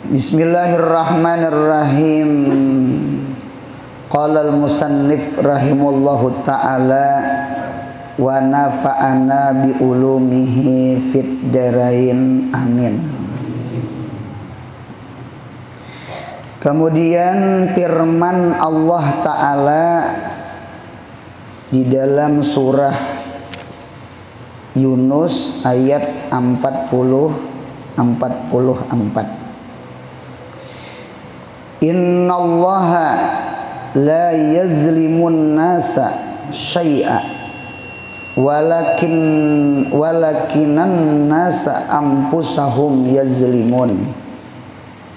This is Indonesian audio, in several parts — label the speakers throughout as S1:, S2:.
S1: Bismillahirrahmanirrahim. Qala al-musannif rahimahullahu ta'ala wa nafa'ana bi ulumihi fid darain amin. Kemudian firman Allah Ta'ala di dalam surah Yunus ayat 44. Innallaha la yazlimun nasa syai'a walakinan nasa anfusahum yazlimun.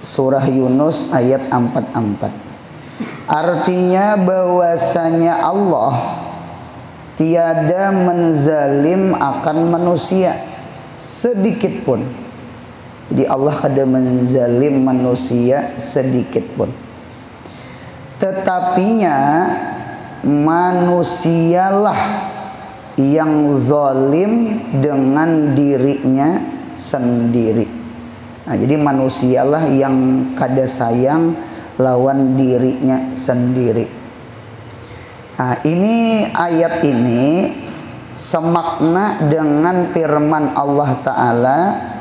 S1: Surah Yunus ayat 44. Artinya bahwasanya Allah tiada menzalim akan manusia sedikit pun. Jadi Allah kada menzalim manusia sedikit pun. Tetapinya manusialah yang zalim dengan dirinya sendiri. Nah, jadi manusialah yang kada sayang lawan dirinya sendiri. Nah, ini ayat ini semakna dengan firman Allah Ta'ala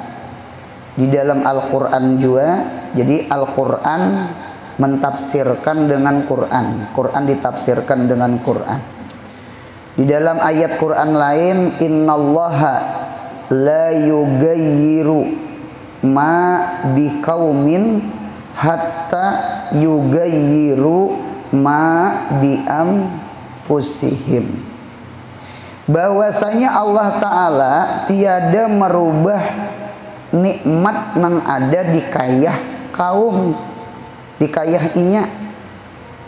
S1: di dalam Al-Quran juga. Jadi Al-Quran mentafsirkan dengan Quran, Quran ditafsirkan dengan Quran. Di dalam ayat Quran lain, innallaha la yugayyiru ma biqaumin hatta yugayyiru ma bi anfusihim. Bahwasanya Allah Ta'ala tiada merubah nikmat yang ada di kayah kaum, di kayah inya.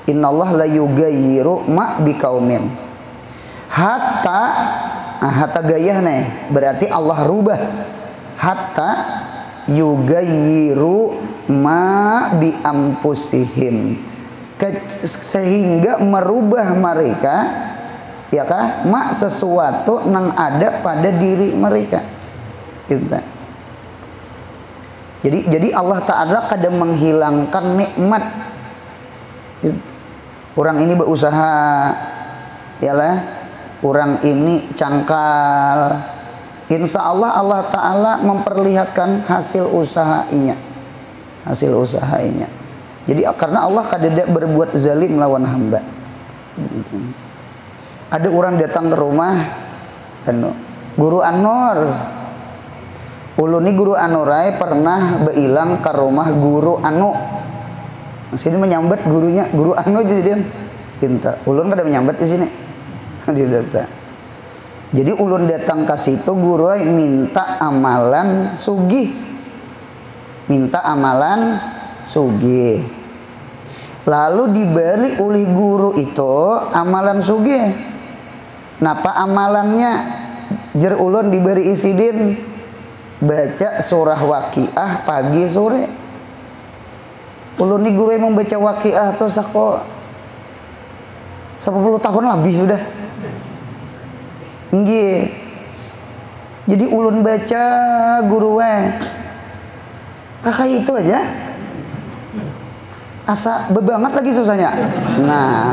S1: Innallaha la yugayyiru ma biqaumin hatta, hatta gayah nih berarti Allah rubah, hatta yugayyiru ma bi anfusihim, sehingga merubah mereka, ya kah, mak sesuatu yang ada pada diri mereka. Gitu. Jadi Allah Ta'ala kadang menghilangkan nikmat. Orang ini berusaha, yalah, orang ini cangkal. Insya Allah Allah Ta'ala memperlihatkan hasil usahanya, hasil usahanya. Jadi karena Allah kadang berbuat zalim lawan hamba. Ada orang datang ke rumah, Guru Anwar, ulun ini Guru Anurai pernah beilang ke rumah Guru Anu. Sini menyambat gurunya Guru Anu jadi pinta. Ulun kada menyambat di sini. Jadi ulun datang ke situ, guru minta amalan sugih. Minta amalan sugih. Lalu diberi oleh guru itu amalan sugih. Napa amalannya? Jer ulun diberi isidin baca surah Waqiah pagi sore. Ulun ni guru yang membaca Waqiah tuh sako 10 tahun lebih sudah. Nggih. Jadi ulun baca guru kayak itu aja. Asa bebanget lagi susahnya. Nah.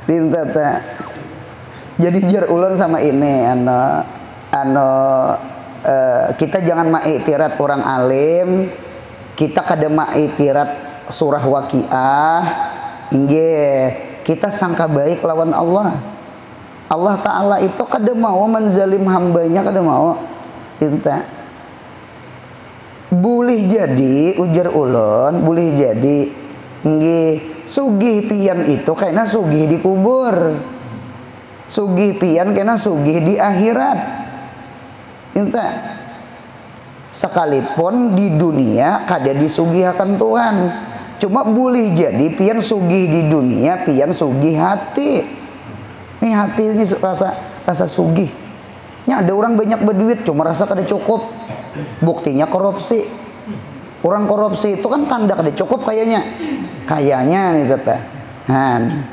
S1: Dintata. Jadi jar ulun sama ini kita jangan ma'iktirat orang alim, kita kada ma'iktirat surah Waqiah. Inggih, kita sangka baik lawan Allah. Allah Ta'ala itu kada mau menzalim hambanya, kada mau. Tinta. Boleh jadi ujar ulun, boleh jadi nggih sugih pian itu kayaknya sugih di kubur. Sugih pian kena sugih di akhirat. Inta. Sekalipun di dunia kada disugihakan Tuhan. Cuma boleh jadi pian sugih di dunia, pian sugih hati. Nih hati ini rasa sugih. Nya ada orang banyak berduit cuma rasa kada cukup. Buktinya korupsi. Orang korupsi itu kan tanda kada cukup kayaknya. Kayaknya nih tete. Han.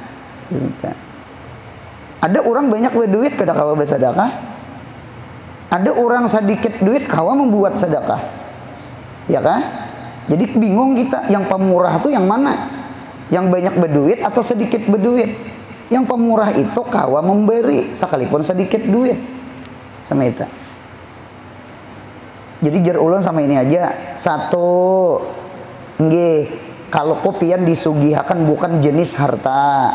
S1: Ada orang banyak berduit kada kawa bersedekah. Ada orang sedikit duit kawa membuat sedekah. Ya kah? Jadi bingung kita, yang pemurah tuh yang mana? Yang banyak berduit atau sedikit berduit? Yang pemurah itu kawa memberi sekalipun sedikit duit sama itu. Jadi jar ulun sama ini aja. Satu, nggih, kalau pian disugihakan bukan jenis harta,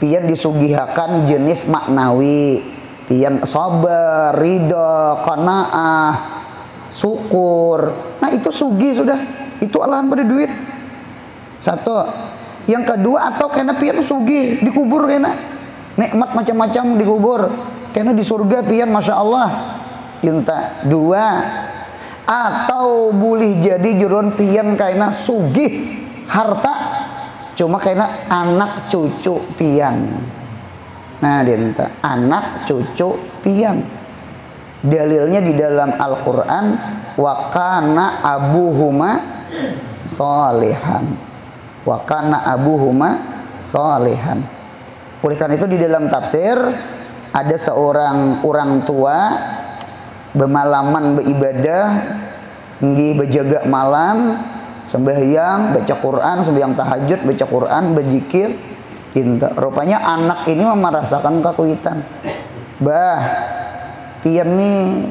S1: pian disugihakan jenis maknawi, pian sabar, ridho, qanaah, syukur. Nah itu sugi sudah, itu alahan pada duit. Satu. Yang kedua, atau kena pian sugi dikubur, kena nikmat macam-macam dikubur, kena di surga pian masya Allah. Inta. Dua, atau boleh jadi jurun pian kena sugi harta cuma kena anak cucu pian. Nah dinta anak cucu pian, dalilnya di dalam Al-Quran, wa kana abuhuma sholihan, wa kana abuhuma sholihan. Oleh karena itu di dalam tafsir ada seorang orang tua bermalaman beribadah, nggih berjaga malam, sembahyang, baca Quran, sembahyang tahajud, baca Quran, berzikir. Rupanya anak ini merasakan kakuitan. Bah, pian ni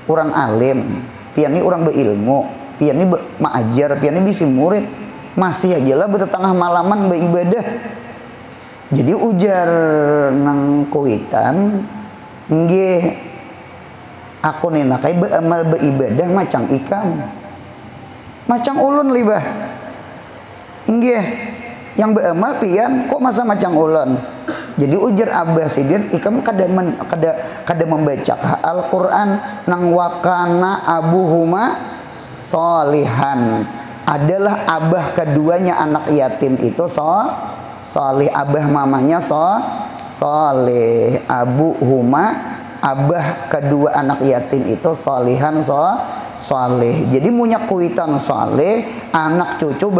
S1: orang alim, pian ni orang berilmu, pian ni maajar, pian ni bisi murid, masih aja lah bertengah malaman beribadah. Jadi ujar nang kuitan, nggih aku nih nakai beramal beribadah macam ikam, macam ulun libah. Nggih, yang beramal pian kok masa macam ulun. Jadi ujar Abah Sidin, ikam kada membaca Al-Quran nang wakana abuhuma sholihan, adalah abah keduanya anak yatim itu solih, abah mamanya solih, abuhuma abah kedua anak yatim itu solihan solih. Jadi punya kuitan solih, anak cucu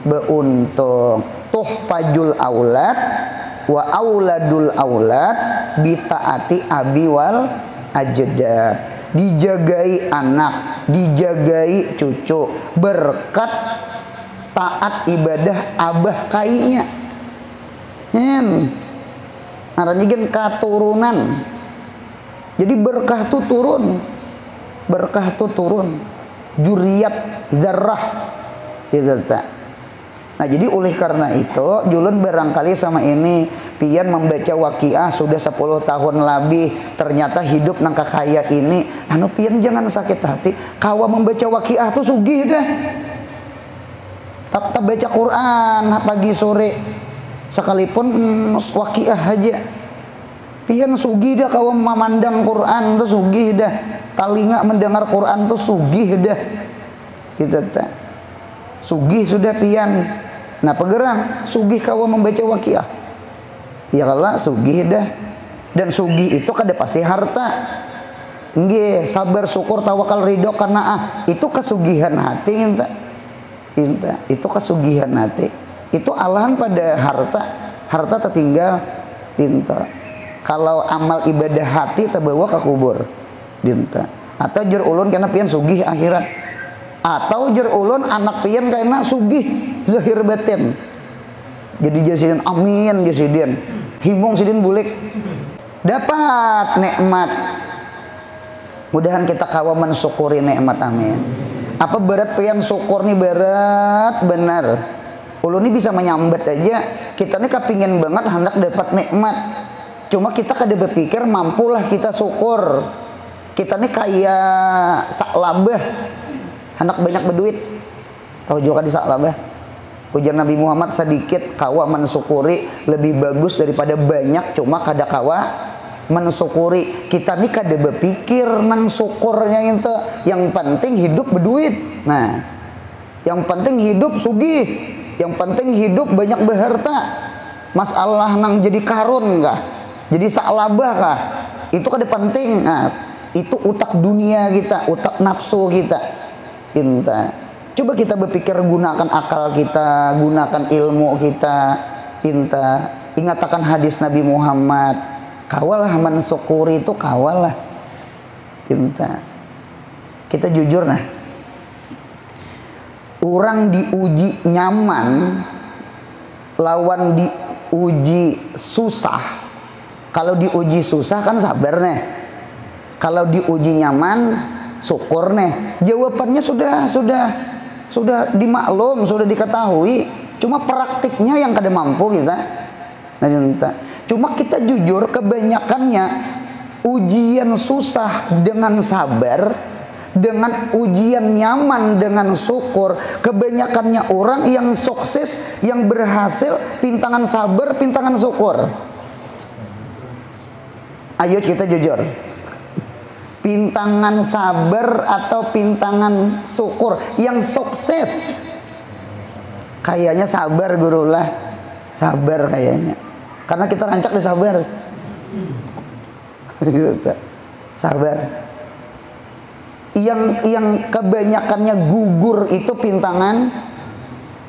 S1: beuntung. Tuh pajul aulad wa auladul aulad bitaati abi wal ajdad. Dijagai anak, dijagai cucu berkat taat ibadah abah kainya. Artinya kan keturunan. Jadi berkah tuh turun, berkah tuh turun, juriyat zarrah gitu tak. Nah jadi oleh karena itu julun barangkali sama ini pian membaca waqiah sudah 10 tahun lebih, ternyata hidup nang kaya ini, anu pian jangan sakit hati, kawa membaca waqiah tuh sugih dah. Tak baca Quran pagi sore sekalipun waqiah aja, pian sugih dah. Kawa memandang Quran tuh sugih dah, telinga mendengar Quran tuh sugih dah gitu tak. Sugih sudah pian. Nah pegerang sugih kawa membaca waqiah, ya kalau sugih dah. Dan sugih itu kada pasti harta. Nggih, sabar, syukur, tawakal, ridho, qanaah, itu kesugihan hati. Inta, itu kesugihan hati. Itu alahan pada harta. Harta tertinggal. Inta. Kalau amal ibadah hati terbawa ke kubur. Inta. Atau jer ulun kena pian sugih akhirat. Atau jer ulun anak pian kena sugih zahir batin. Jadi jasidin amin, jasidin himung sidin bulik dapat nikmat. Mudahan kita kawa mensyukuri nikmat, amin. Apa berat pian syukur nih, berat benar. Ulun ini bisa menyambat aja, kita nih kepingin banget hendak dapat nikmat, cuma kita kada berpikir mampulah kita syukur. Kita nih kayak saklabah hendak banyak berduit. Tahu juga di saklabah. Ujar Nabi Muhammad, sedikit kawa mensyukuri lebih bagus daripada banyak cuma kada kawa mensyukuri. Kita nih kada berpikir nang syukurnya itu. Yang penting hidup berduit. Nah, yang penting hidup sugih, yang penting hidup banyak berharta. Masalah nang jadi karun kah, jadi saklabah kah, itu kada penting. Nah, itu utak dunia kita, utak nafsu kita. Inta. Coba kita berpikir, gunakan akal kita, gunakan ilmu kita. Inta. Ingatkan hadis Nabi Muhammad, kawalah mensyukuri itu, kawalah. Inta. Kita jujur nah. orang diuji nyaman lawan diuji susah. Kalau diuji susah kan sabar nih, kalau diuji nyaman syukur nih. Jawabannya sudah dimaklum, sudah diketahui, cuma praktiknya yang kada mampu kita. Nah, cuma kita jujur, kebanyakannya ujian susah dengan sabar, dengan ujian nyaman dengan syukur. Kebanyakannya orang yang sukses, yang berhasil, pintangan sabar, pintangan syukur. Ayo kita jujur, pintangan sabar atau pintangan syukur yang sukses? Kayaknya sabar, guru lah, sabar kayaknya, karena kita rancak di sabar. Sabar. Yang kebanyakannya gugur itu pintangan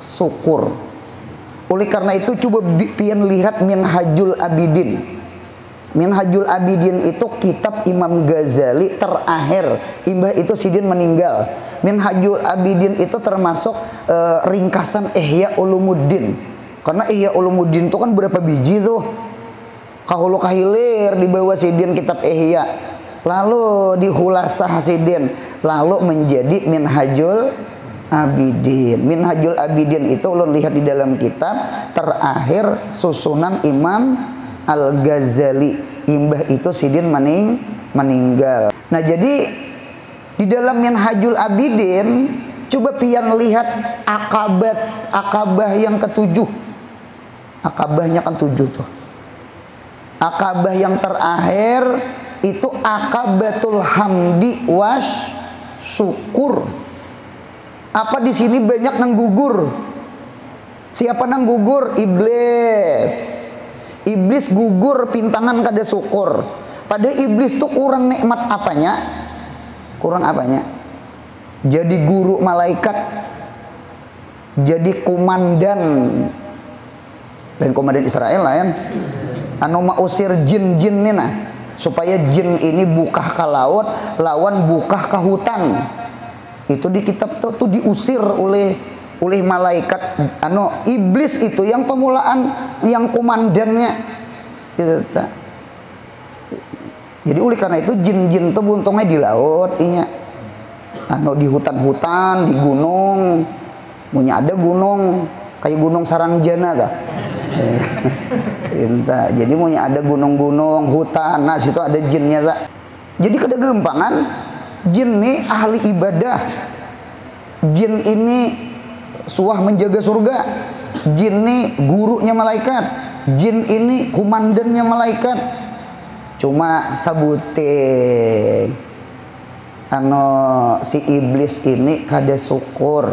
S1: syukur. Oleh karena itu coba pian lihat Minhajul Abidin. Minhajul Abidin itu kitab Imam Ghazali terakhir. Imbah itu sidin meninggal. Minhajul Abidin itu termasuk ringkasan Ihya Ulumuddin. Karena Ihya Ulumuddin itu kan berapa biji tuh? Kahulu kahilir di bawah sidin kitab Ihya, lalu dihulasah sidin, lalu menjadi Minhajul Abidin. Minhajul Abidin itu ulun lihat di dalam kitab terakhir susunan Imam Al-Ghazali. Imbah itu sidin meninggal. Nah, jadi di dalam Minhajul Abidin coba pian lihat akabah yang ketujuh. Akabahnya kan 7 tuh. Akabah yang terakhir itu akabatul hamdi was syukur. Apa di sini banyak nang gugur? Siapa nang gugur? Iblis. Iblis gugur pintangan kada syukur. Padahal iblis tuh kurang nikmat apanya? Kurang apanya? Jadi guru malaikat, jadi komandan, dan komandan Israel lah ya. Anu mausir jin-jin nih nah, supaya jin ini bukah ke laut, lawan bukah ke hutan. Itu di kitab tuh diusir oleh malaikat. Anu iblis itu yang pemulaan, yang komandannya. Jadi oleh karena itu jin-jin tuh buntungnya di laut, inya. Anu di hutan-hutan, di gunung. Punya ada gunung kayak Gunung Sarangjana dah. Jadi punya ada gunung-gunung, hutan, nah situ ada jinnya tak. Jadi kada gempangan, jin ini ahli ibadah, jin ini suah menjaga surga, jin ini gurunya malaikat, jin ini komandannya malaikat. Cuma sabute si iblis ini kada syukur.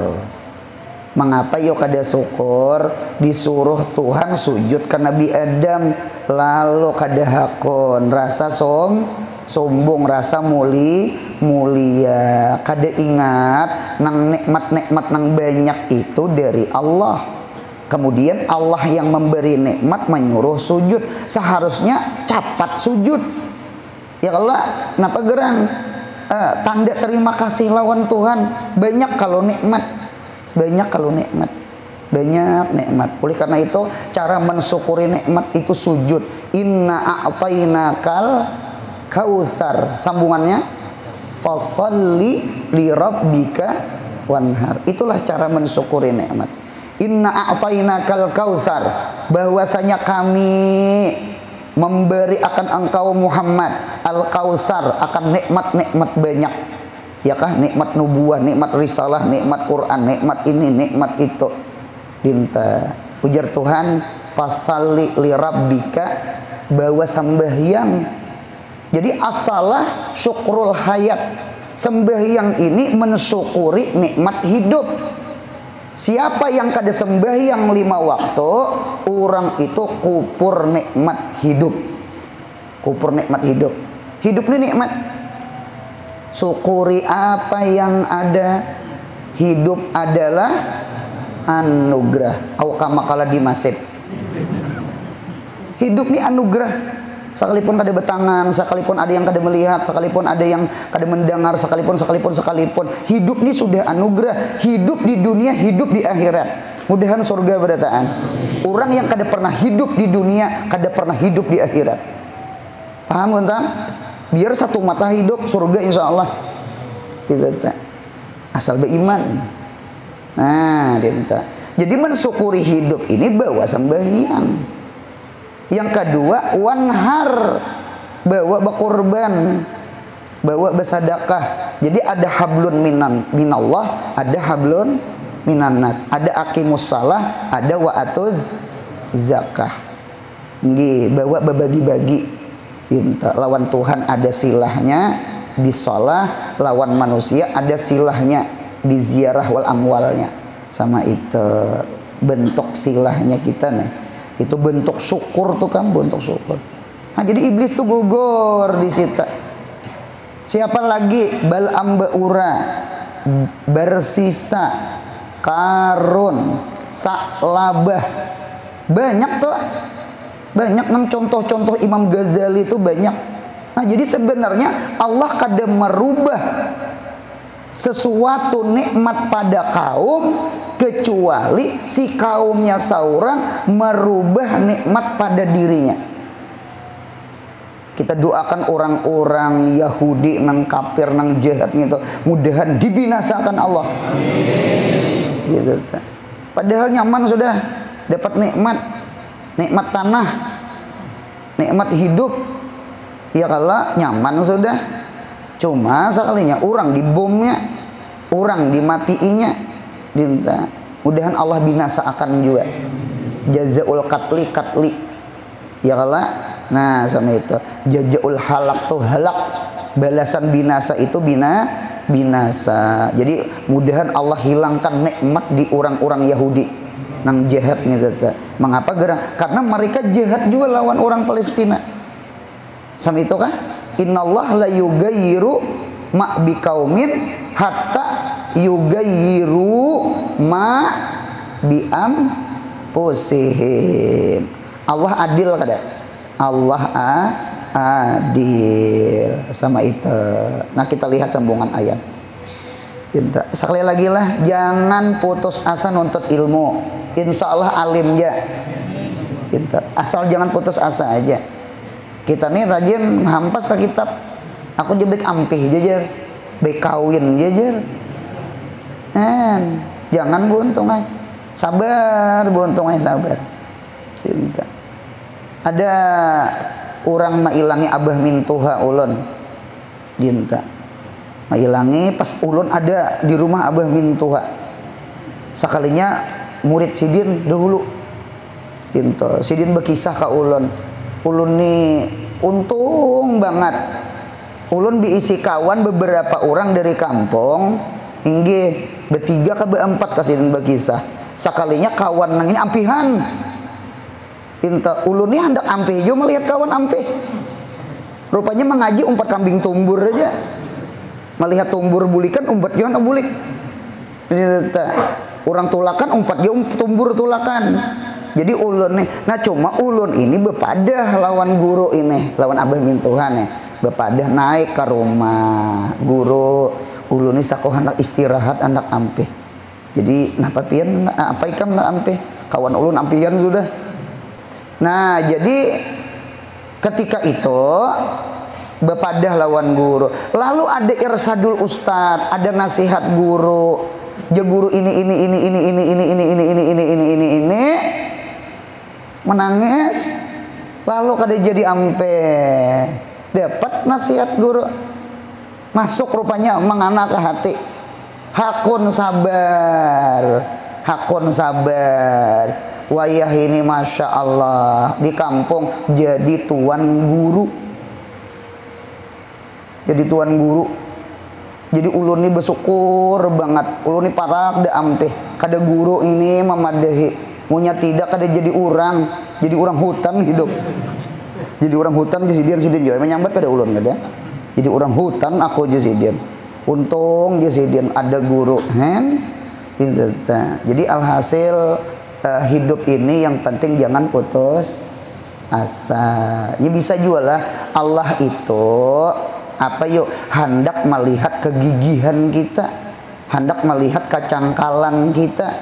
S1: Mengapa yo kada syukur? Disuruh Tuhan sujud ke Nabi Adam, lalu kada hakon, rasa sombong, rasa mulia, kada ingat nang nikmat-nikmat nang banyak itu dari Allah. Kemudian Allah yang memberi nikmat menyuruh sujud, seharusnya capat sujud. Ya Allah, kenapa gerang? Tanda terima kasih lawan Tuhan banyak kalau nikmat. Banyak kalau nikmat, banyak nikmat. Oleh karena itu cara mensyukuri nikmat itu sujud. Inna a'tainakal kautsar. Sambungannya fasalli li rabbika wanhar. Itulah cara mensyukuri nikmat. Inna a'tainakal kautsar. Bahwasanya kami memberi akan engkau Muhammad al-kautsar, akan nikmat-nikmat banyak. Ya kah, nikmat nubuah, nikmat risalah, nikmat Quran, nikmat ini, nikmat itu. Dinta ujar Tuhan, fasalli li rabbika, bahwa sembahyang. Jadi asalah syukrul hayat. Sembahyang ini mensyukuri nikmat hidup. Siapa yang kada sembahyang 5 waktu, orang itu kupur nikmat hidup. Kupur nikmat hidup. Hidup ini nikmat. Syukuri apa yang ada. Hidup adalah anugerah. Awak makala di masjid. Hidup ini anugerah. sekalipun kada betangan, sekalipun ada yang kada melihat, sekalipun ada yang kada mendengar, sekalipun hidup ini sudah anugerah. Hidup di dunia, hidup di akhirat. Mudahan surga berataan. Orang yang kada pernah hidup di dunia, kada pernah hidup di akhirat. Paham kan? Biar satu mata hidup surga insya Allah. Gitu, asal beriman. Nah, dinta. Jadi mensyukuri hidup ini bawa sembahyang. Yang kedua, wanhar, bawa berkorban, bawa bersedekah. Jadi ada hablun minallah, ada hablun minan nas, ada aqimus shalah, ada wa'atuz zakah. Nggih, bawa berbagi-bagi. Lawan Tuhan ada silahnya di shalah, lawan manusia ada silahnya di ziarah wal amwalnya. Sama itu bentuk silahnya kita nih. Itu bentuk syukur tuh kan, bentuk syukur. Nah, jadi iblis tuh gugur di situ. Siapa lagi? Bal'am beura, bersisa, Karun, Sa'labah. Banyak tuh. Banyak contoh-contoh Imam Ghazali itu banyak. Nah, jadi sebenarnya Allah kadang merubah sesuatu nikmat pada kaum kecuali si kaumnya seorang merubah nikmat pada dirinya. Kita doakan orang-orang Yahudi nang kafir nang jahat gitu, mudahan dibinasakan Allah. Gitu. Padahal nyaman sudah, dapat nikmat tanah, nikmat hidup. Ya kalau nyaman sudah. Cuma sekalinya orang dibomnya, orang dimatiinya, dinta. Mudahan Allah binasa akan juga. Jazaul katli. Ya kalau, nah sama itu. Jazaul halak tuh halak. Balasan binasa itu binasa. Jadi mudahan Allah hilangkan nikmat di orang-orang Yahudi nang jahat gitu. Mengapa gerang? Karena mereka jahat juga lawan orang Palestina. Sama itu kah? Innallah la yugayyiru ma biqaumin hatta yugayyiru ma bi anfusihim. Allah adil kada? Allah adil. Sama itu. Nah, kita lihat sambungan ayat. Sekali lagi lah, jangan putus asa nuntut ilmu. Insya Allah alim ya. Asal jangan putus asa aja. Kita nih rajin hampas ke kitab. Aku jadi baik ampih jajar, baik kawin jajar. Jangan buntung aja. Sabar, buntung aja sabar. Cinta. Ada orang mailangi abah mintuha ulun. Cinta. Mailangi pas ulun ada di rumah abah mintuha. Sekalinya murid sidin dahulu. Cinta. Sidin berkisah ke ulun. Ulun nih untung banget. Ulun diisi kawan beberapa orang dari kampung. Inggih bertiga ke berempat kasih berkisah. Sekalinya kawan nang ini ampihan. Inta ulun nih hendak ampih jo melihat kawan ampih. Rupanya mengaji umpat kambing tumbur aja. Melihat tumbur bulikan umpat jo bulik. Orang tulakan umpat jo tumbur tulakan. Jadi ulun nih, nah cuma ulun ini bepadah lawan guru ini, lawan abah mintuhan nih, bepadah naik ke rumah guru. Ulun ini sakoh anak istirahat, anak ampih. Jadi napa pian, apa ikam nak ampih? Kawan ulun ampihan sudah. Nah jadi ketika itu bepadah lawan guru. Lalu ada irsadul ustad, ada nasihat guru. Ya guru ini menangis, lalu kada jadi ampe dapat nasihat guru masuk rupanya mengana ke hati. Hakun sabar, wayah ini masya Allah di kampung jadi tuan guru, jadi ulun ini bersyukur banget. Ulun ini parak da ampe kada guru ini memadahi. Munya tidak kada jadi orang hutan hidup. Jadi orang hutan jesidian juga menyambat kada ulun kada. Jadi orang hutan aku jesidian. Untung jesidian ada guru Jadi alhasil hidup ini yang penting jangan putus asa. Ya bisa juga lah Allah itu apa yuk hendak melihat kegigihan kita, hendak melihat kecangkalan kita.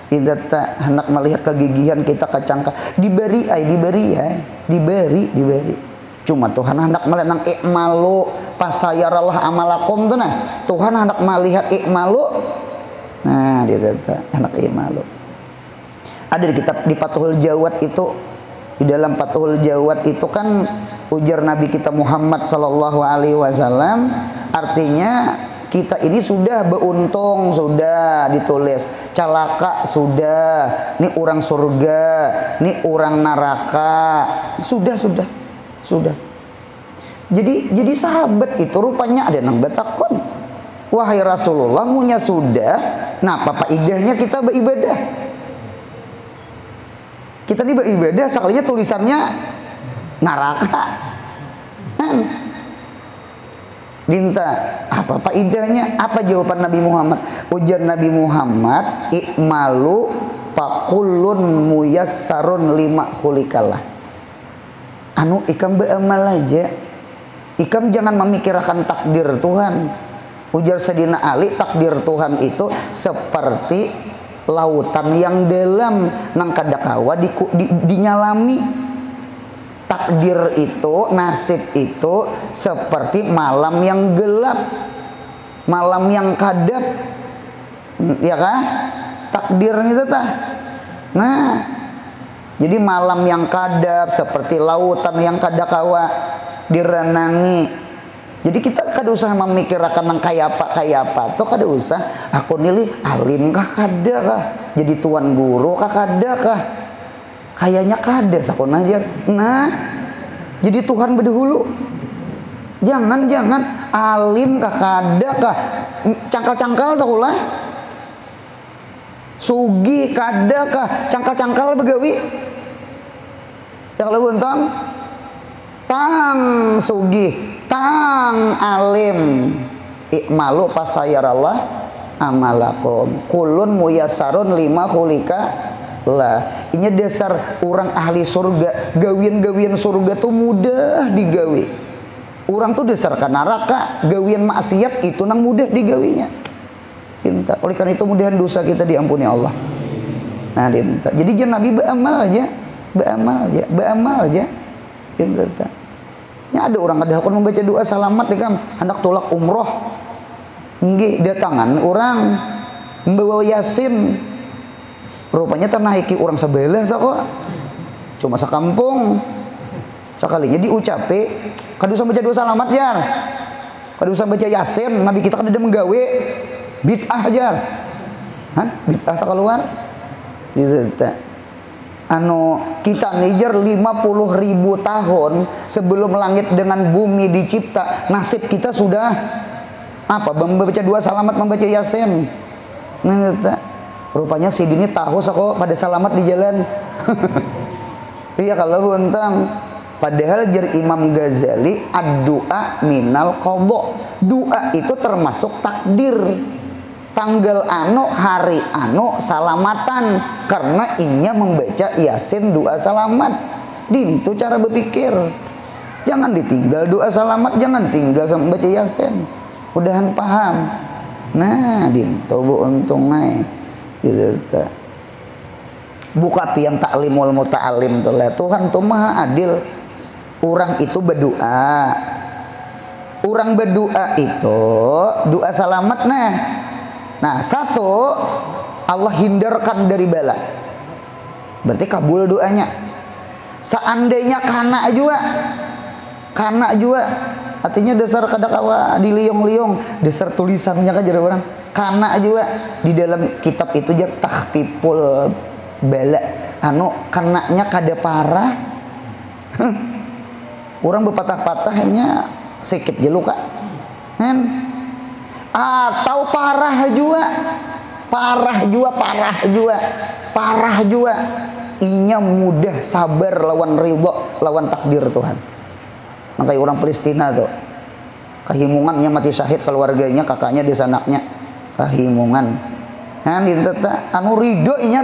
S1: Kita hendak melihat kegigihan kita, kecangkalan. Diberi Cuma Tuhan hendak melihat nang ikmalu pasayarallah amalakum tuh nah. Tuhan hendak melihat ikmalu. Nah, dia hendak ikmalu. Ada di kitab di Fathul Jawad itu, di dalam Fathul Jawad itu kan ujar Nabi kita Muhammad sallallahu alaihi wasallam, artinya kita ini sudah beruntung, sudah ditulis calaka, sudah ini orang surga, ini orang neraka, sudah. Jadi sahabat itu rupanya ada nang betakon, wahai Rasulullah, munya sudah, nah apa idahnya kita beribadah? Kita ini beribadah sekalinya tulisannya neraka, kan? Dinta apa idahnya? Apa jawaban Nabi Muhammad? Ujar Nabi Muhammad, ikmalu fakullun muyassarun lima khulikallah. Anu ikam beramal aja, ikam jangan memikirkan takdir Tuhan. Ujar Sayyidina Ali, takdir Tuhan itu seperti lautan yang dalam nang kadakawa dinyalami. Takdir itu, nasib itu seperti malam yang gelap, malam yang kadap, ya kah? Takdir itu tah. Nah, jadi malam yang kadap seperti lautan yang kadakawa direnangi. Jadi kita kada usah memikirkan yang kayak apa, tuh kada usah. Aku nilai alim kah kada kah? Jadi tuan guru kah kada kah? Kayaknya kada sakon aja. Nah, jadi Tuhan berdahulu. Jangan alim kah kada kah? Cangkal-cangkal sekolah. Sugi kada kah? Cangkal-cangkal begawi. Ya kalau buntang tang sugi, tang alim. Ikmalu pasayarallah amalakum. Kulun muyassarun lima khulika lah. Ini dasar orang ahli surga. Gawian-gawian surga tuh mudah digawi. Orang tuh dasar ke neraka, gawian maksiat itu nang mudah digawinya. Dinta. Oleh karena itu mudahan dosa kita diampuni Allah. Nah, dinta. Jadi jangan Nabi beramal aja. Dinta. Ya ada orang kada akan membaca doa selamat dikam hendak tolak umroh. Nggih datangan orang membawa Yasin. Rupanya ternaiki orang sebelah kok. Cuma sekampung. Sekalinya diucapi kada usah baca doa selamat jar. Kada usah baca Yasin, Nabi kita kan ada menggawe bid'ah jar. Bid'ah tak keluar. Gitu. Anu kita nijar 50.000 tahun sebelum langit dengan bumi dicipta, nasib kita sudah apa? Membaca doa selamat, membaca Yasin. Nah, rupanya si dini tahu kok pada selamat di jalan. Iya kalau buntang. Padahal jar Imam Ghazali, ad-du'a minal qadha. Doa itu termasuk takdir. Tanggal anu, hari anu, salamatan. Karena inya membaca Yasin doa selamat. Dintu cara berpikir. Jangan ditinggal doa selamat, jangan tinggal sama baca Yasin. Udahan paham. Nah, dintu bu untungnya. Gitu. Buka piang taklimul muta'alim tuh lah. Tuhan tuh maha adil. Orang itu berdoa. Orang berdoa itu doa selamat nah. Nah, satu Allah hindarkan dari bala. Berarti kabul doanya. Seandainya kana juga artinya dasar kadakawa di liung-liung, dasar tulisannya kan jadi orang kana juga di dalam kitab itu jar tahfiful bala anu kananya kada parah. Orang berpatah-patahnya sedikit je luka kan, atau parah juga inya mudah sabar lawan ridho, lawan takdir Tuhan. Makanya orang Palestina tuh kehimungannya mati syahid, keluarganya, kakaknya, desa anaknya kehimungan. Nah, anu ridho inya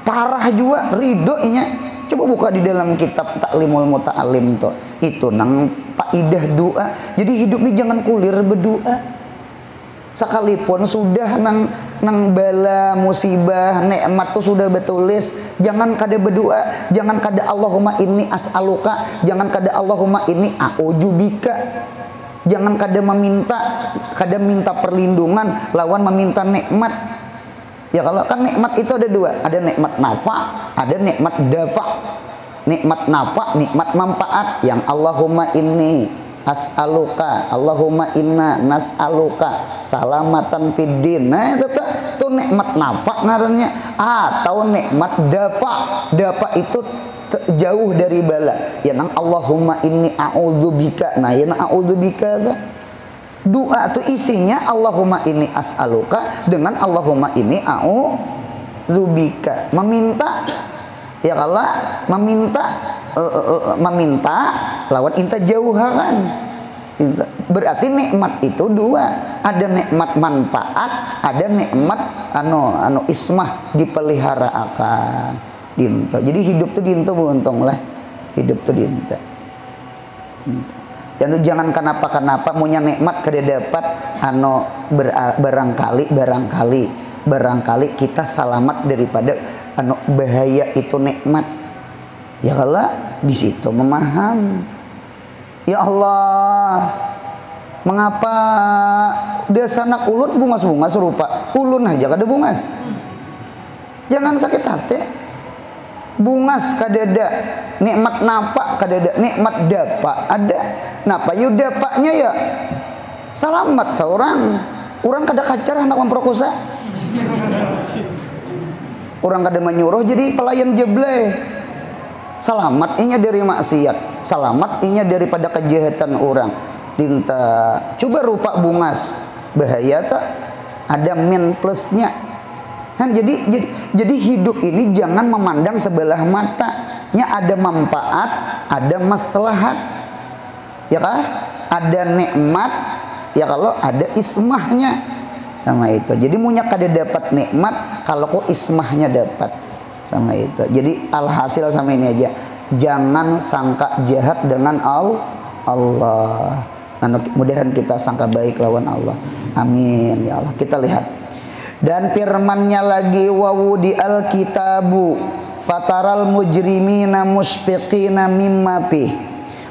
S1: parah juga ridhonya. Coba buka di dalam kitab Ta'limul Muta'alim tuh. Itu nang faidah doa. Jadi hidup ini jangan kulir berdoa. Sekalipun sudah nang bala musibah nikmat tuh sudah betulis, jangan kada berdoa, jangan kada Allahumma inni as'aluka, jangan kada Allahumma inni a'udzubika. Jangan kada minta perlindungan lawan meminta nikmat. Ya kalau kan nikmat itu ada dua, ada nikmat nafa, ada nikmat dafa. Nikmat nafa, nikmat manfaat yang Allahumma inni as'aluka, Allahumma inna nas'aluka salamatan fid din. Nah itu tuh nikmat nafa ngarannya. Atau nikmat dafa. Dafa itu jauh dari bala. Ya nang Allahumma inni a'udzubika. Nah ya nang a'udzubika tuh. Doa itu isinya Allahumma inni as'aluka dengan Allahumma inni a'udzubika. Meminta, ya kalau meminta lawan inta jauhan. Berarti nikmat itu dua, ada nikmat manfaat, ada nikmat anu ismah dipelihara akan dinta. Jadi hidup tuh dinta buntung lah, hidup tuh dinta. Dan jangan kenapa punya nikmat kada dapat barangkali kita selamat daripada bahaya itu nikmat. Ya kalau di situ memaham. Ya Allah, mengapa desanak ulun bungas-bungas rupa ulun aja kada bungas. Jangan sakit hati. Bungas kadada, nikmat napa kadada, nikmat dapa ada. Napa yu dapanya ya selamat seorang. Orang kada kacar anak memperkosa. Orang kada menyuruh jadi pelayan jeble. Selamat inya dari maksiat, selamat inya daripada kejahatan orang. Dinta coba rupa bungas bahaya tak? Ada min plusnya. Kan jadi hidup ini jangan memandang sebelah matanya, ada manfaat, ada maslahat. Ya kah? Ada nikmat, ya kalau ada ismahnya sama itu. Jadi munya kada dapat nikmat kalau kok ismahnya dapat sama itu. Jadi alhasil sama ini aja. Jangan sangka jahat dengan Allah. Mudah-mudahan kita sangka baik lawan Allah. Amin ya Allah. Kita lihat. Dan firman-Nya lagi wawudi al-kitabu fataral mujrimina mushfiqina mimma fi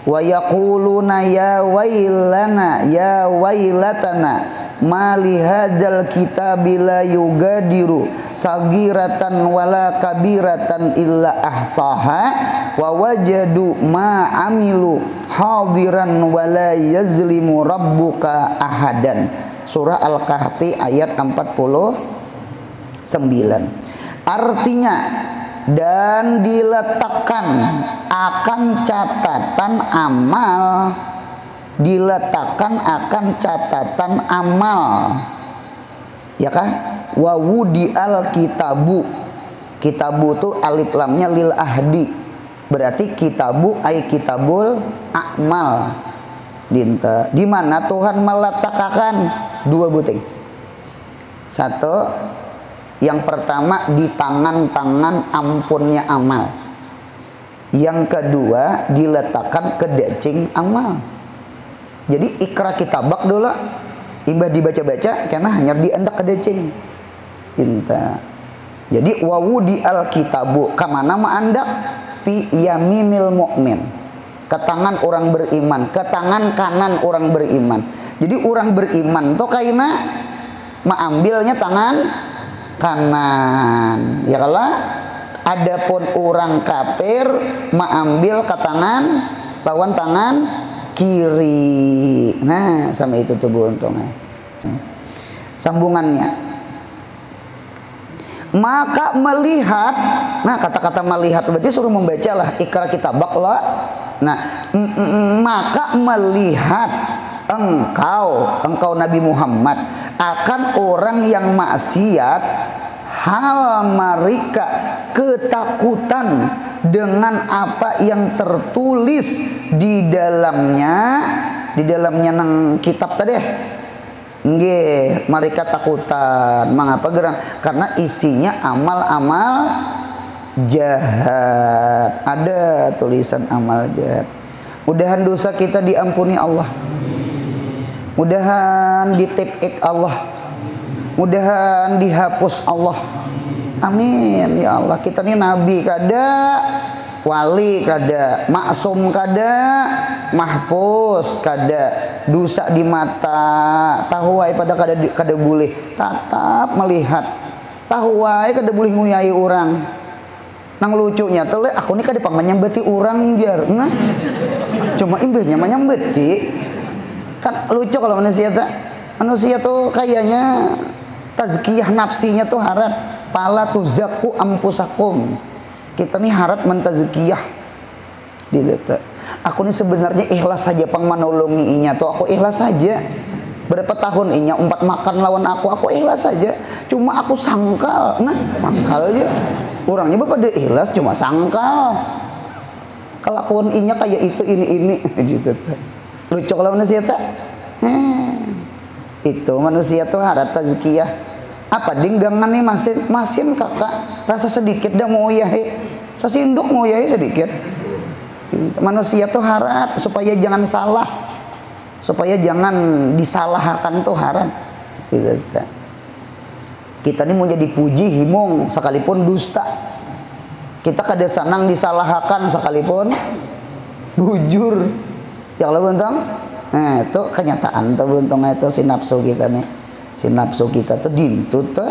S1: wa yaquluna ya wailana ya wailatana ma li hadzal kitabi la yugadiru sagiratan wala kabiratan illa ahsaha wa wajadu ma amilu hadiran wala yazlimu rabbuka ahadan. Surah Al-Kahfi ayat 49. Artinya, dan diletakkan akan catatan amal, diletakkan akan catatan amal, ya kah? Wawudi al-kitabu, kitabu itu alif lamnya lil ahdi, berarti kitabu ay kitabul a'mal. Dinta, di mana Tuhan meletakkan dua buting. Satu, yang pertama di tangan-tangan ampunnya amal. Yang kedua diletakkan ke dacing amal. Jadi ikra kitabak dulu, imbah dibaca-baca karena hanya diendak ke dacing. Dinta. Jadi wawudi al kitabu kamana ma'andak fi yaminil mu'min. Ke tangan orang beriman, ke tangan kanan orang beriman. Jadi orang beriman tuh kaina mengambilnya tangan kanan. Ya kalau adapun orang kafir mengambil ke tangan lawan tangan kiri. Nah, sama itu tuh untungnya. Sambungannya. Maka melihat, nah kata-kata melihat berarti suruh membacalah ikra kitabak lah. Nah, maka melihat engkau Nabi Muhammad akan orang yang maksiat, hal mereka ketakutan dengan apa yang tertulis di dalamnya nang kitab tadi, Nggih, mereka takutan. Mengapa gerang? Karena isinya amal-amal jahat. Ada tulisan amal jahat. Mudahan dosa kita diampuni Allah. Mudahan ditipik Allah. Mudahan dihapus Allah. Amin ya Allah. Kita ini nabi kada, wali kada, maksum kada, mahpus kada, dosa di mata, tahu wae pada kada boleh tatap melihat, tahu wae kada boleh nguyai orang. Nang lucunya tuh aku ini kada pamanyambeti orang jar. Nah, cuma imbahnya manyambeti. Kan lucu kalau manusia tuh kayaknya tazkiyah nafsinya tuh harap pala tuzakku ampusakum. Kita nih harap mentazkiyah gitu. Aku nih sebenarnya ikhlas saja pang menolongi inya tuh, aku ikhlas saja. Berapa tahun inya umpat makan lawan aku ikhlas saja. Cuma aku sangkal, nah sangkal aja. Orangnya pada ikhlas cuma sangkal. Kelakuan inya kayak itu ini gitu tuh. Lucu kalau manusia tak? Itu manusia tuh harap tazkiyah. Apa dinggangan nih masin kakak rasa sedikit dah mau yahi sasinduk mau yahi sedikit. Manusia tuh harap supaya jangan salah, supaya jangan disalahkan tuh harap. Kita ini mau jadi puji himung sekalipun dusta. Kita kada senang disalahkan sekalipun bujur. Ya Allah bentung. Nah itu kenyataan tuh bentung itu si nafsu kita nih. Si nafsu kita tuh dintut tuh,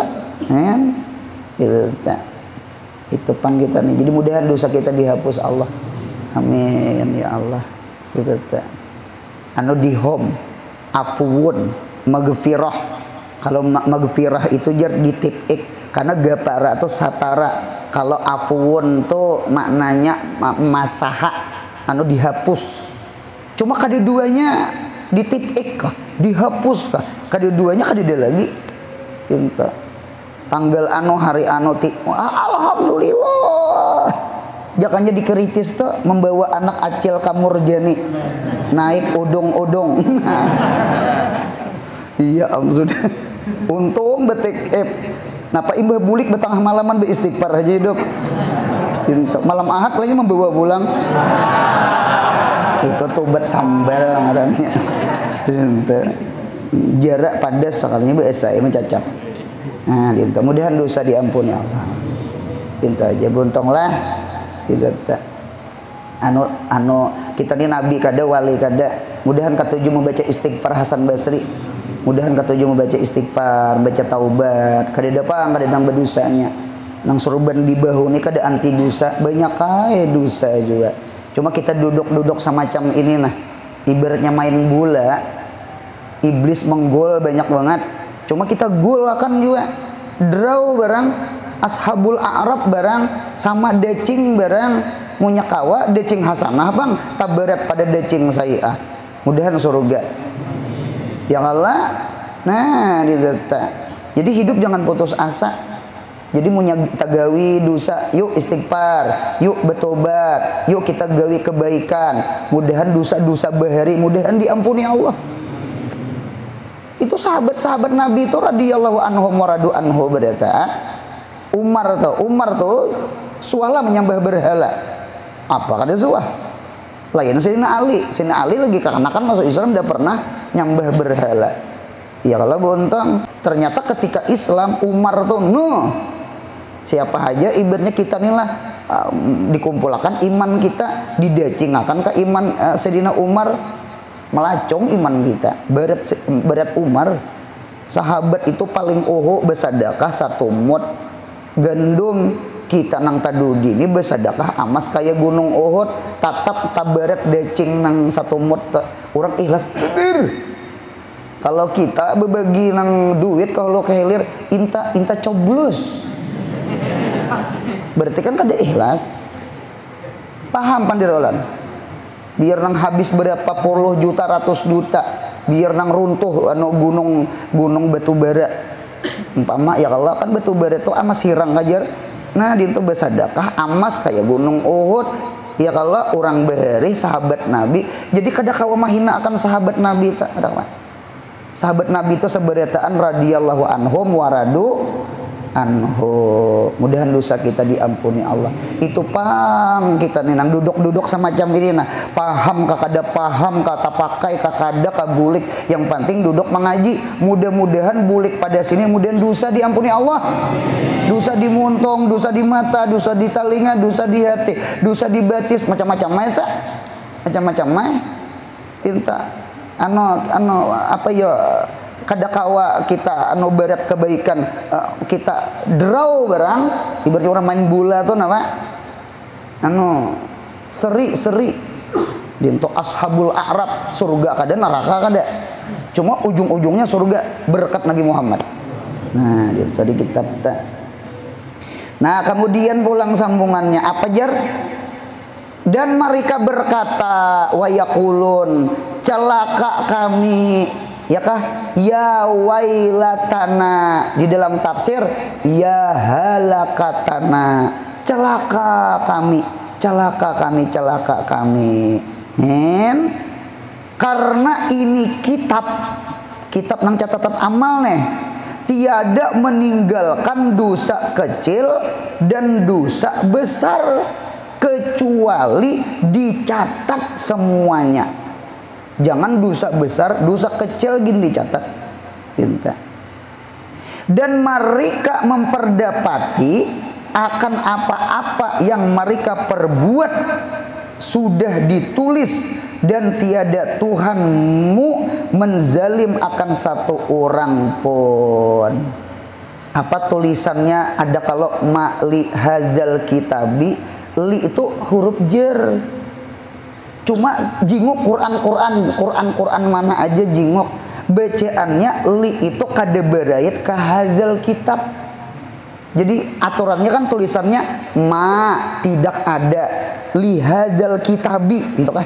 S1: gitu, itu pan kita nih. Jadi mudahan dosa kita dihapus Allah. Amin ya Allah. Gitu tuh. Anu dihom, afuun, magfirah. Kalau magfirah itu jar ditipik, karena gapara atau satara. Kalau afuun tuh maknanya masaha, anu dihapus. Cuma kedua-duanya ditipik kah, dihapus kah? Kedua-duanya kadida lagi. Cinta. Tanggal anu hari anu alhamdulillah. Jangan jadi kritis tuh membawa anak acil kamurjani naik odong-odong. Iya sudah. Untung betik napa imbah bulik betengah malaman beristighfar aja hidup. Cinta. Malam Ahad lagi membawa pulang. Itu tobat sambal ngarannya. Cinta. Jarak padas sekalinya biasa mencacap. Nah, dinta mudahan dosa diampuni Allah. Dinta aja buntonglah. Dinta. Anu kita ini nabi kada, wali kada. Mudahan ketujuh membaca istighfar Hasan Basri. Mudahan ketujuh membaca istighfar, baca taubat. Kada dapang kada nang berdosanya. Nang surban di bahu ini kada anti dosa, banyak kaya dosa juga. Cuma kita duduk-duduk semacam ini nah. Ibaratnya main bola. Iblis menggol banyak banget. Cuma kita gol akan juga. Draw barang, ashabul a'rab barang, sama decing barang, munyakawa decing hasanah bang, tabarat pada decing sayi'ah. Mudahan surga. Ya Allah. Nah, ditata. Jadi hidup jangan putus asa. Jadi munya tagawi dosa, yuk istighfar, yuk bertobat, yuk kita gawi kebaikan. Mudahan dosa-dosa bahari, mudahan diampuni Allah. Itu sahabat-sahabat Nabi itu radhiyallahu anhum wa radu anhu berkata, Umar tuh suala menyembah berhala. Apa kata suah? Lain Sayyidina Ali lagi karena kan masuk Islam udah pernah nyembah berhala. Ya kalau bontang, ternyata ketika Islam Umar tuh siapa aja ibaratnya kita nih lah dikumpulkan iman kita didacingakan ke iman Sayyidina Umar. Melacong iman kita. Berat Umar sahabat itu paling bersedekah satu mut gandum. Kita nang tadudi ini bersedekah amas kayak gunung Uhud, tatap tabarat decing nang satu mut orang ikhlas. Kalau kita berbagi nang duit kalau kehilir inta coblos. Berarti kan kada ikhlas. Paham pandirolan? Biar nang habis berapa puluh juta, ratus juta, biar nang runtuh anu gunung batu bara. Umpama ya Allah kan batu bara itu amas hirang aja. Nah dia itu bersedekah amas kayak gunung Uhud. Ya kalau orang bahari sahabat Nabi, jadi kada kawa mahina akan sahabat Nabi tak ada. Sahabat Nabi itu seberataan radhiyallahu anhum waradu anhu. Mudahan dosa kita diampuni Allah. Itu pang kita nih nang duduk-duduk semacam ini nah. Paham kakada paham kata pakai kakada kabulik. Yang penting duduk mengaji. Mudah-mudahan bulik pada sini mudahan dosa diampuni Allah. Dosa di muntong, dosa di mata, dosa di telinga, dosa di hati, dosa di batis, macam-macam mah tak? Macam-macam mah. Pinta ano apa ya kadakawa kita anu berat kebaikan kita draw barang ibaratnya orang main bola tuh nama anu seri dinto ashabul a'rab surga kada neraka kada cuma ujung-ujungnya surga berkat Nabi Muhammad. Nah tadi kitab ta. Nah kemudian pulang sambungannya apa jar? Dan mereka berkata wa yaqulun celaka kami ya kah ya wailatana di dalam tafsir ya halakatana celaka kami karena ini kitab nang catatan amal nih tiada meninggalkan dosa kecil dan dosa besar kecuali dicatat semuanya. Jangan dosa besar, dosa kecil gini dicatat. Pinta. Dan mereka memperdapati akan apa-apa yang mereka perbuat sudah ditulis dan tiada Tuhanmu menzalim akan satu orang pun. Apa tulisannya ada kalau ma'li hadzal kitabi, li itu huruf jar. Cuma jinguk Quran mana aja jinguk bacaannya li itu kada berayat ke hazal kitab. Jadi aturannya kan tulisannya ma tidak ada li hadzal kitabi untuk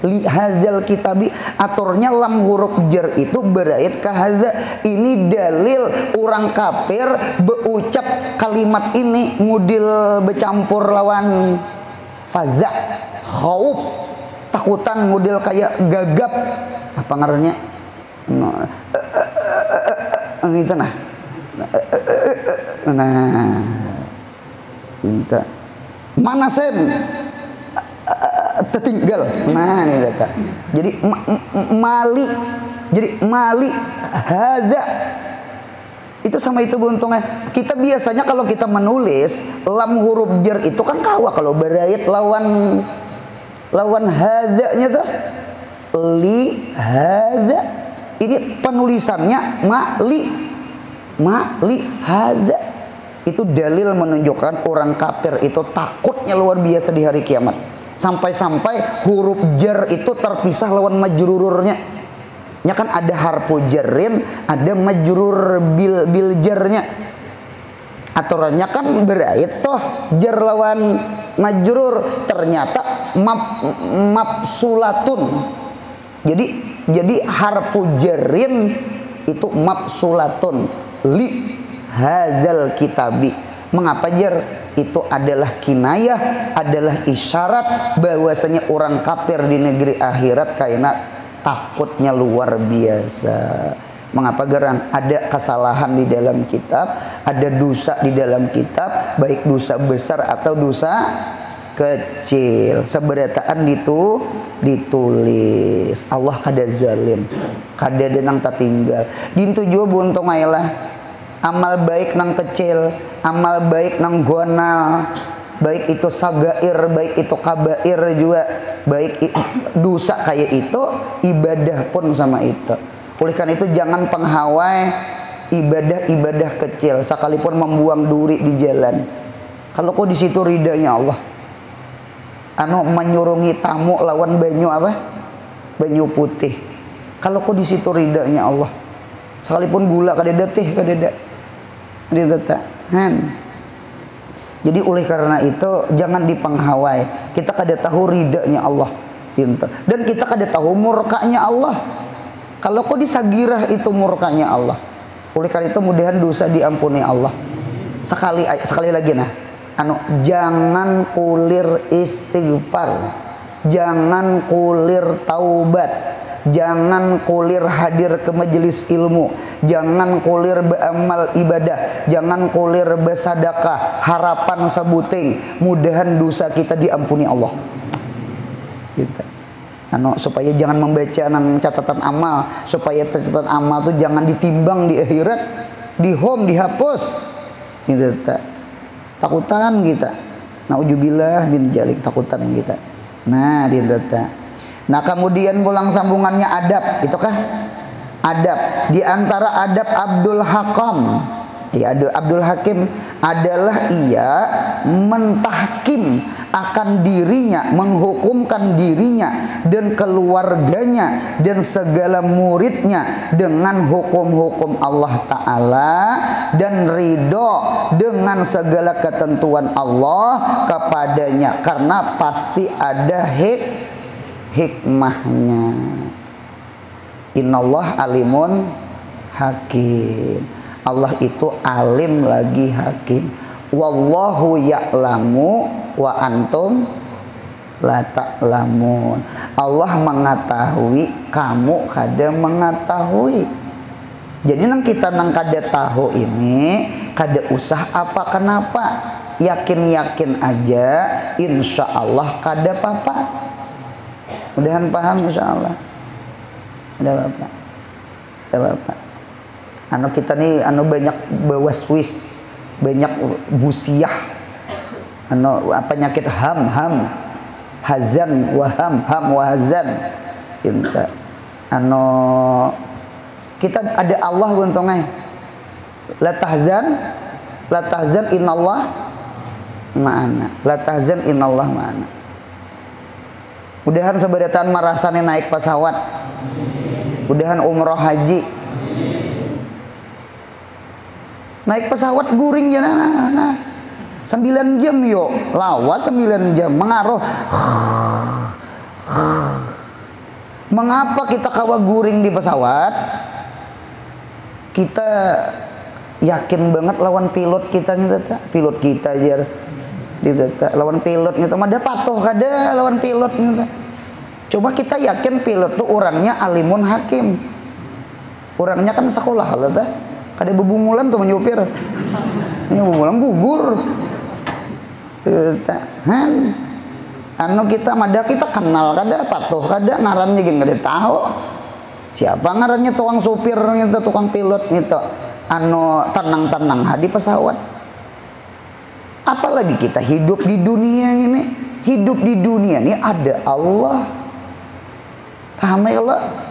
S1: li hadzal kitabi aturnya lam huruf jar itu berayat ke haza. Ini dalil orang kafir berucap kalimat ini mudil bercampur lawan faza khauf takutan model kayak gagap apa ngarannya gitu nah minta mana sem tertinggal nah ini kata jadi mali hada itu sama itu buntungnya kita biasanya kalau kita menulis lam huruf jar itu kan kawa kalau berayat lawan hazanya tuh li haza ini penulisannya ma'li haza itu dalil menunjukkan orang kafir itu takutnya luar biasa di hari kiamat sampai-sampai huruf jar itu terpisah lawan majrururnya nya kan ada harfu jarrin ada majrur bil jarnya aturannya kan berayat toh jar lawan majrur ternyata mabsulatun jadi harfu jarrin itu mabsulatun li hadzal kitabi. Mengapa jar itu adalah kinayah adalah isyarat bahwasanya orang kafir di negeri akhirat karena takutnya luar biasa. Mengapa gerang ada kesalahan di dalam kitab, ada dosa di dalam kitab, baik dosa besar atau dosa kecil. Seberataan itu ditulis. Allah kada zalim, kada denang tertinggal. Dintu juga buntung ailah. Amal baik nang kecil, amal baik nang gonal, baik itu sagair, baik itu kabair juga, baik dosa kayak itu, ibadah pun sama itu. Oleh karena itu jangan penghawai ibadah-ibadah kecil sekalipun membuang duri di jalan. Kalau kau di situ ridanya Allah. Anu menyurungi tamu lawan banyu apa? Banyu putih. Kalau kau di situ ridanya Allah. Sekalipun gula kadeda teh kadeda. Jadi oleh karena itu jangan dipenghawai. Kita kada tahu ridanya Allah. Dan kita kada tahu murkanya Allah. Kalau kau disagirah itu murkanya Allah. Oleh karena itu mudahan dosa diampuni Allah. Sekali lagi nah. Jangan kulir istighfar. Jangan kulir taubat. jangan kulir hadir ke majelis ilmu, jangan kulir beramal ibadah, jangan kulir bersedekah, harapan sebuting mudahan dosa kita diampuni Allah. Gitu. Supaya jangan membaca nang catatan amal, supaya catatan amal tuh jangan ditimbang di akhirat, di home dihapus. Gitu tak. Takutan kita. Nauzubillah bin jalik, takutan kita. Nah, gitu tak. Nah, kemudian pulang sambungannya adab, itu kah? Adab. Di antara adab Abdul Hakam, ya Abdul Hakim adalah ia mentahkim akan dirinya, menghukumkan dirinya dan keluarganya dan segala muridnya dengan hukum-hukum Allah Ta'ala dan ridho dengan segala ketentuan Allah kepadanya, karena pasti ada hikmahnya. Innallah alimun hakim. Allah itu alim lagi hakim. Wallahu ya'lamu wa antum la ta'lamun. Allah mengetahui, kamu kada mengetahui. Jadi nang kita nang kada tahu ini, kada usah apa kenapa, yakin-yakin aja, insya Allah kada apa-apa. Mudahan paham insya Allah. Ada bapak, ada bapak. Kita nih banyak bawa Swiss, banyak busiah, penyakit ham, hazan, waham wahazan. Kita ada Allah untungnya. La tahzan innallah ma'ana. La tahzan innallah ma'ana. Mudahan sabarataan marasane naik pesawat. Mudahan umroh haji. Naik pesawat guring ya nah. 9 jam yo, lawas 9 jam mengaruh. Mengapa kita kawa guring di pesawat? Kita yakin banget lawan pilot kita gitu, pilot kita aja gitu, lawan pilot gitu, ada patuh kada lawan pilot gitu. Coba kita yakin pilot tuh orangnya alimun hakim, orangnya kan sekolah lah tuh. Kada bebungulan tuh menyupir. Ini bebungulan gugur. Kita mada kita kenal kada, patuh kada, ngarannya gini kada tahu. Siapa ngarannya tukang supir gitu, tukang pilot gitu. Tenang-tenang di pesawat. Apalagi kita hidup di dunia ini. Hidup di dunia ini ada Allah. Paham ya Allah?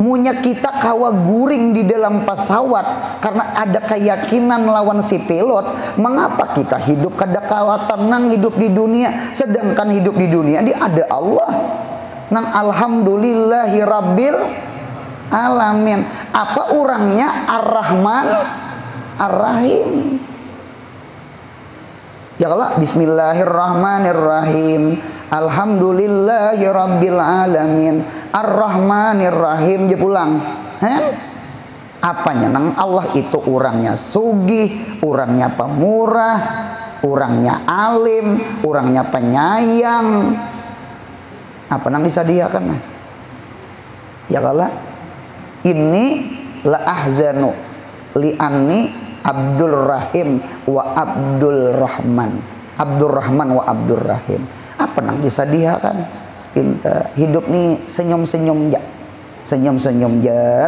S1: Munya kita kawa guring di dalam pesawat karena ada keyakinan lawan si pilot. Mengapa kita hidup kada kawa tenang hidup di dunia, sedangkan hidup di dunia ini ada Allah. Nang alhamdulillahi rabbil alamin. Apa orangnya? Ar-Rahman Ar-Rahim. Ya Allah, bismillahirrahmanirrahim. Alhamdulillahi rabbil alamin. Ar-Rahmanir Rahim. Dia pulang. Apanya? Nang Allah itu orangnya sugih, orangnya pemurah, orangnya alim, orangnya penyayang. Apa nang disadiakan? Ya Allah, ini la ahzanu li anni Abdul Rahim wa Abdul Rahman. Abdul Rahman wa Abdul Rahim. Apa nang disadiakan? Kita hidup nih senyum-senyum ya. Senyum-senyum ya.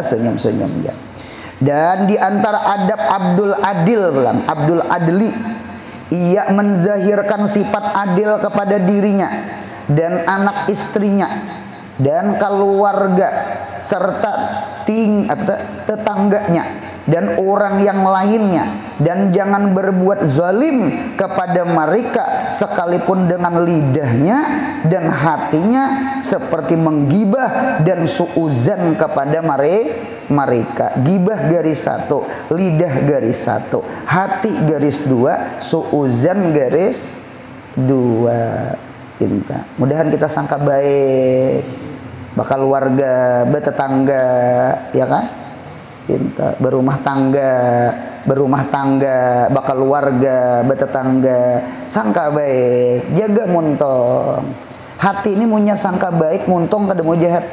S1: Dan di antara adab Abdul Adil bilang, Abdul Adli, ia menzahirkan sifat adil kepada dirinya dan anak istrinya dan keluarga serta tetangganya dan orang yang lainnya, dan jangan berbuat zalim kepada mereka sekalipun dengan lidahnya dan hatinya, seperti menggibah dan suuzan kepada mereka. Gibah garis 1, lidah garis 1, hati garis 2, suuzan garis 2. Mudahan kita sangka baik bakal warga, bertetangga, ya kan? Berumah tangga, bakal warga, bertetangga, sangka baik, jaga muntong. Hati ini punya sangka baik, muntong kada mau jahat.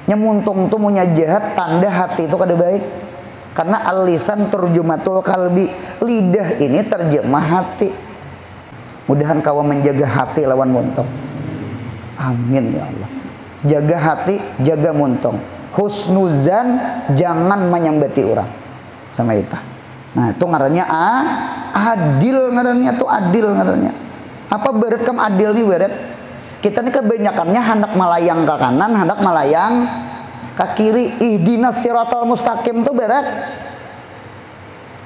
S1: Nyemuntung tuh punya jahat, tanda hati itu kada baik. Karena al-lisan turjumatul kalbi, lidah ini terjemah hati. Mudahan kau menjaga hati lawan muntung. Amin ya Allah. Jaga hati, jaga muntung. Husnuzan, jangan menyambati orang sama itu. Nah itu ngarannya adil, ngarannya tuh adil ngarannya. Apa beret kam adil nih beret? Kita ini kebanyakannya hendak melayang ke kanan, hendak melayang ke kiri. Ihdinas siratal mustaqim tuh beret.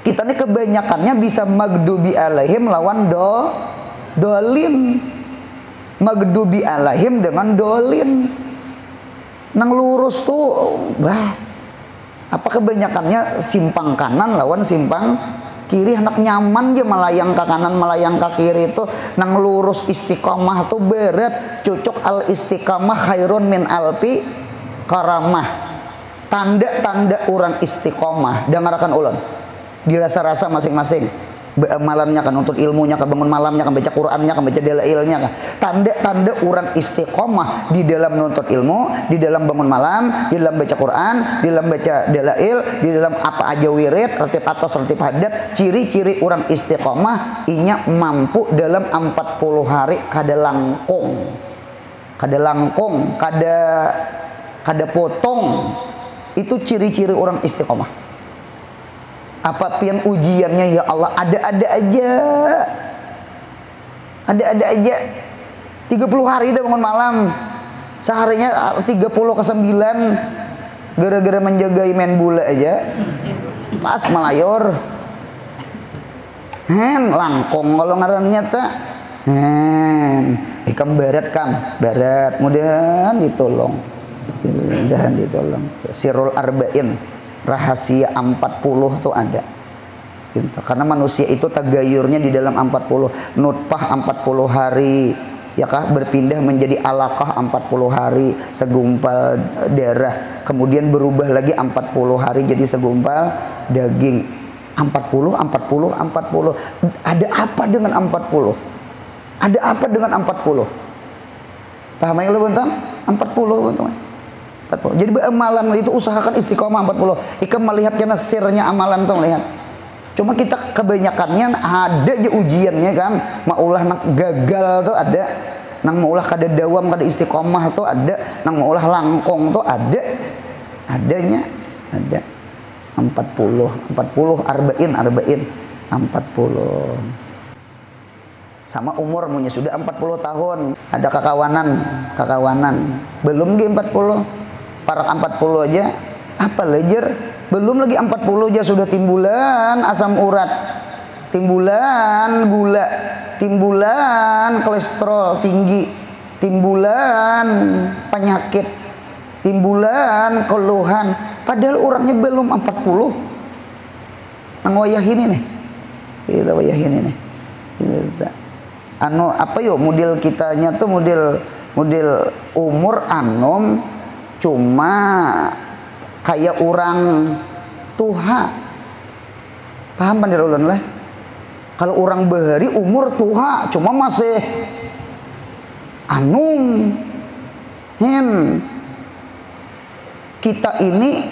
S1: Kita ini kebanyakannya bisa magdubi alaihim lawan dolin. Magdubi alaihim dengan dolin. Nang lurus tuh apa kebanyakannya simpang kanan lawan simpang kiri, hendak nyaman dia melayang ke kanan melayang ke kiri. Itu nang lurus istiqomah tuh berat. Cocok al istiqomah khairun min alfi karamah. Tanda-tanda orang istiqomah dengarkan ulun, dirasa-rasa masing-masing. Amalannya kan untuk ilmunya, kan bangun malamnya, kan baca Qurannya, kan baca dalailnya kan. Tanda-tanda orang istiqomah di dalam menuntut ilmu, di dalam bangun malam, di dalam baca Quran, di dalam baca dalail, di dalam apa aja wirid, tertib atas, tertib hadat. Ciri-ciri orang istiqomah inya mampu dalam 40 hari kada langkung. Kada potong. Itu ciri-ciri orang istiqomah. Apa pian ujiannya ya Allah, ada-ada aja. Ada-ada aja. 30 hari dah bangun malam. Seharinya 30 ke 9 gara-gara menjagai main bola aja. Pas melayor. Langkong kalau ngarannya tak. Ikam barat barat mudahan ditolong. Mudahan ditolong. Sirul arba'in. Rahasia 40 tuh ada gitu. Karena manusia itu tagayurnya di dalam 40. Nutfah 40 hari ya kah, berpindah menjadi alaqah 40 hari, segumpal darah, kemudian berubah lagi 40 hari jadi segumpal daging. 40. Ada apa dengan 40? Ada apa dengan 40? Paham ya lu bentang? 40 bentang. Jadi amalan itu usahakan istiqomah 40. Ikam melihat karena sirnya amalan tuh lihat. Cuma kita kebanyakannya ada aja ujiannya kan. Maulah nak gagal tuh ada. Nang maulah kada dawam kada istiqomah tuh ada. Nang maulah langkong tuh ada. Adanya ada 40 arba'in 40. Sama umur punya sudah 40 tahun. Ada kakawanan. Belum di 40. Parak 40 aja apa lejer, belum lagi 40 aja sudah timbulan asam urat, timbulan gula, timbulan kolesterol tinggi, timbulan penyakit, timbulan keluhan, padahal orangnya belum 40. Nang wayah ini nih, kita wayah ini nih, kita apa yo model kitanya tuh model umur anom cuma kayak orang tuha. Paham pandir ulun lah. Kalau orang bahari umur tuha cuma masih anum. Kita ini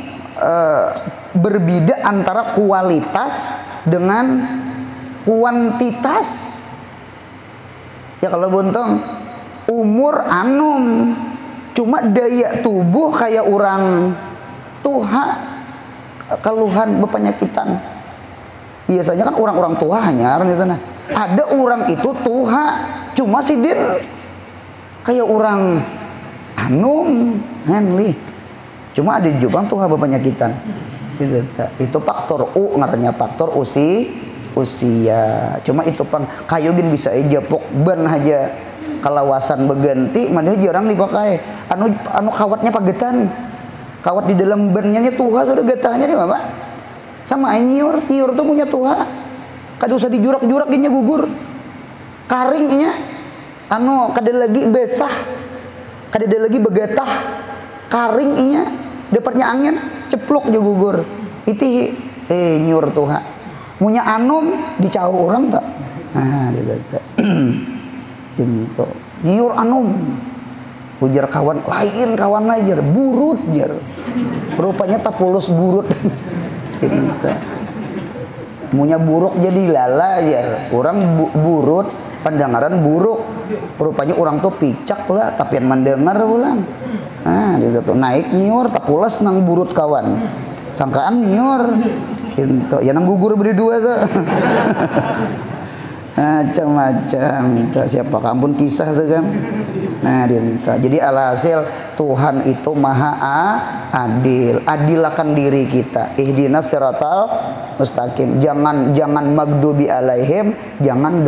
S1: berbeda antara kualitas dengan kuantitas. Ya kalau buntung umur anum cuma daya tubuh kayak orang tuha, keluhan berpenyakitan. Biasanya kan orang-orang tua hanya gitu nah. Ada orang itu tuha cuma sidin kayak orang anum henli. Cuma ada juga tuha berpenyakitan. Itu faktor U ngarannya faktor usia. Cuma itu pang kayugin bisa aja pok ban aja kalawasan berganti mana jarang dipakai. Anu kawatnya pagetan. Kawat di dalam bannya tuha sudah getahnya nih Bapak. Sama nyiur tuh punya tuha. Kada usah dijurak-jurak inya gugur. Karing inya. Anu kada lagi besah. Kada ada lagi begetah. Karing inya. Dapatnya angin ceplok juga gugur. Iti nyiur tuha. Munya anum dicau orang tak. Nah, gitu. Nyiur anum. Ujar kawan, lain kawan aja, burut jar. Rupanya tapulus burut. Munya buruk jadi lala ya. Orang burut, pendengaran buruk. Rupanya orang tuh picak lah, tapi yang mendengar ulang. Nah, gitu tuh naik nyiur, tapulas nang burut kawan. Sangkaan nyiur. Itu ya nang gugur berdua tuh. Macam-macam. Siapa kampun kisah tuh kan. Nah, dinta. Jadi alhasil Tuhan itu maha adil. Adilkan diri kita. Ihdinas siratal mustaqim. Jangan magdubi alaihim, jangan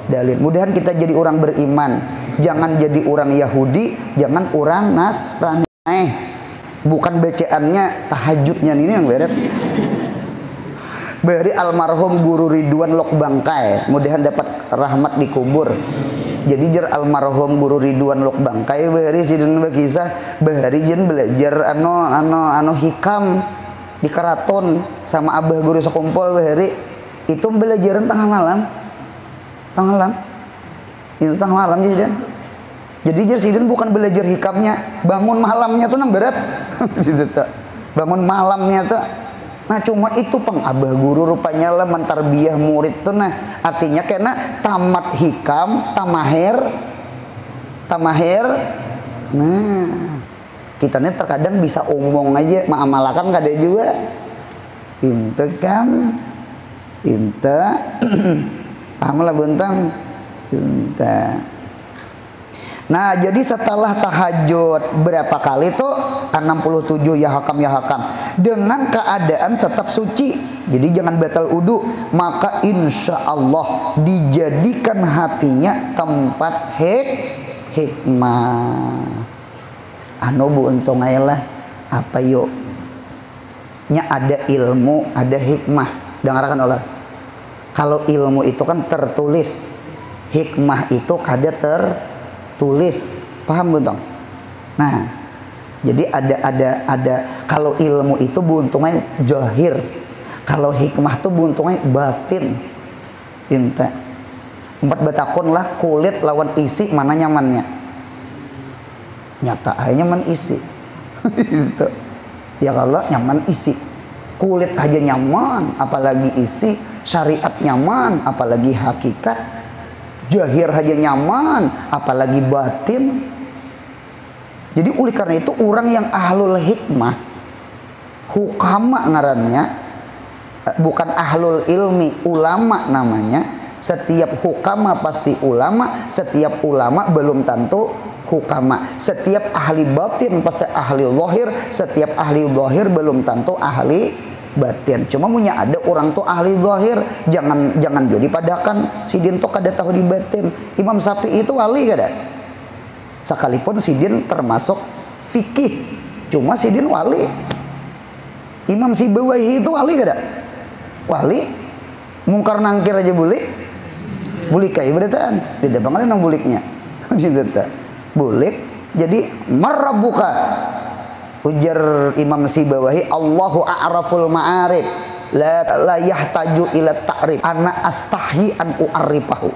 S1: dalil. Mudahan kita jadi orang beriman. Jangan jadi orang Yahudi, jangan orang Nasrani. Bukan bacaannya tahajudnya ini yang beret. Bari almarhum Guru Ridwan Lok Bangkai, mudahan dapat rahmat di kubur. Jadi jar almarhum Guru Ridwan Lok Bangkai bari sidin bakisah bari jen belajar ano hikam di keraton sama abah guru sekumpul bari itu belajaran tengah malam itu tengah malam jadi jar sidin bukan belajar hikamnya, bangun malamnya tuh nang berat gitu tuh. Bangun malamnya tuh. Nah cuma itu peng abah guru rupanya lah mentarbiyah murid tuh. Nah artinya karena tamat hikam tamahir. Nah kita nih terkadang bisa omong aja mengamalkan kada juga. Inte kan inte paham lah buntang inte. Nah jadi setelah tahajud berapa kali tuh 67 ya hakam dengan keadaan tetap suci. Jadi jangan batal wudu, maka insya Allah dijadikan hatinya tempat hikmah. Anu bu untung lah apa yuk nya ada ilmu ada hikmah. Dengarkan Allah. Kalau ilmu itu kan tertulis, hikmah itu kada tertulis, paham betul? Nah, jadi ada kalau ilmu itu buntungnya zahir, kalau hikmah itu buntungnya batin. Inta 4 batakon lah kulit lawan isi mana nyamannya? Nyata aja nyaman isi. Gitu. Ya kalau nyaman isi, kulit aja nyaman, apalagi isi, syariat nyaman, apalagi hakikat. Zahir aja nyaman, apalagi batin. Jadi oleh karena itu orang yang ahlul hikmah, hukama ngarannya, bukan ahlul ilmi, ulama namanya. Setiap hukama pasti ulama, setiap ulama belum tentu hukama. Setiap ahli batin pasti ahli zahir, setiap ahli zahir belum tentu ahli batin. Cuma punya ada orang tuh ahli zahir, jangan jadi padakan sidin tuh kada tahu di batin. Imam Syafi'i itu wali kada? Sekalipun sidin termasuk fikih, cuma sidin wali. Imam Sibawahi itu wali kada? Wali. Mungkar nangkir aja bulik kayak beretan. Tidak banget nang buliknya. Bulik. Jadi marabbuka. Ujar Imam Sibawahi, Allahu a'raful ma'arif la yahtaju ila ta'rif ana astahi an u'arifahu.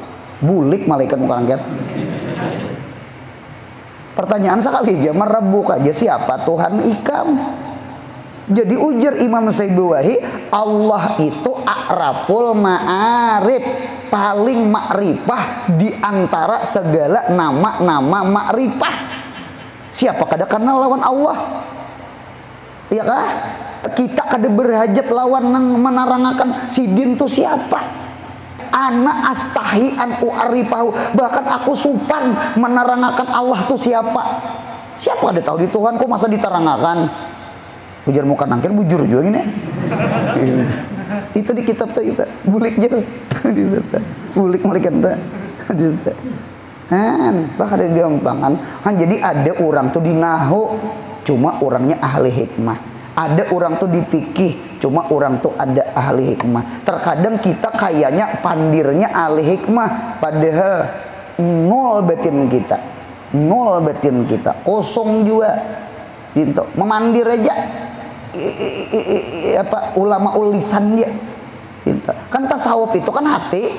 S1: Bulik malaikat muka angkat. Pertanyaan sekali aja, marabbuka aja siapa Tuhan ikam? Jadi ujar Imam Sibawahi, Allah itu a'raful ma'arif, paling makrifah di antara segala nama-nama makrifah. Siapa kada kenal lawan Allah? Iya kah? Kita kada berhajat lawan nang menarangakan sidin tu siapa? Ana astahi an u'arifahu, bahkan aku supan menarangakan Allah tu siapa? Siapa ada tahu di Tuhan kok masa ditarangakan? Ujar muka nangkir bujur juga gini. Itu di kitab tuh itu bulik jer. Bulik malaikat tuh. Bahkan ada gampangan. Jadi ada orang tuh di nahu, cuma orangnya ahli hikmah. Ada orang tuh di fikih, cuma orang tuh ada ahli hikmah. Terkadang kita kayaknya pandirnya ahli hikmah, padahal nol batin kita. Nol batin kita, kosong juga. Gitu. Memandir aja. Ulama ulisan dia. Gitu. Kan tasawuf itu kan hati.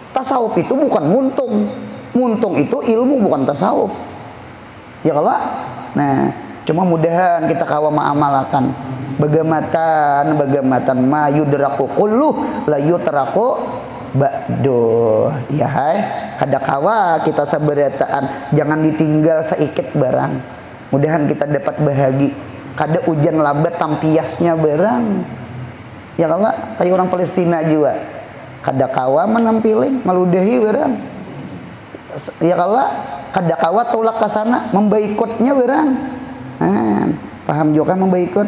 S1: Tasawuf itu bukan muntung. Muntung itu ilmu bukan tasawuf. ya kalau nah cuma mudahan kita kawa ma'amalakan bagamatan ma yudraku kulluh la yutraku ba'du ya hai kada kawa kita sabarataan jangan ditinggal seikit barang mudahan kita dapat bahagi kada hujan labat tampiasnya barang ya kalau kayak orang Palestina juga kada kawa menampilin maludahi barang ya kalau kada kawa tolak ke sana membaikotnya barang paham juga membaikot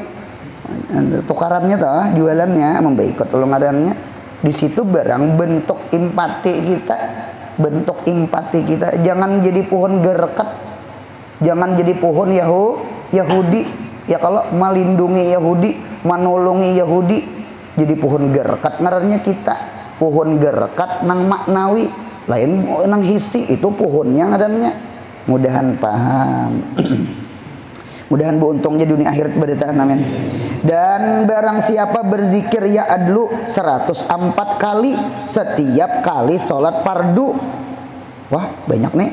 S1: tukarannya toh jualannya membaikot ulungarannya di situ barang bentuk empati kita jangan jadi pohon gereket jangan jadi pohon Yahudi ya kalau melindungi Yahudi menolongi Yahudi jadi pohon gereket ngarannya kita pohon gereket nang maknawi lain nang hisi itu pohonnya ngarannya mudahan paham mudahan beruntungnya dunia akhirat beritaan amin. Dan barang siapa berzikir ya adlu 104 kali setiap kali sholat fardu, wah banyak nih,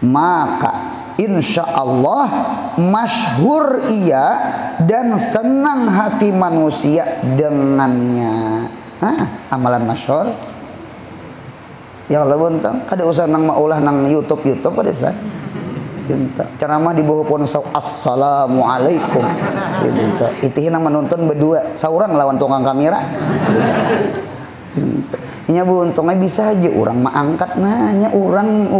S1: maka insya Allah masyhur ia dan senang hati manusia dengannya. Amalan masyhur ya Allah buntang kada usah nang maulah nang YouTube kada sah ceramah di bawah pohon assalamualaikum itu hina menonton berdua seorang lawan tukang kamera nya bu untungnya bisa aja orang mah angkat nanya orang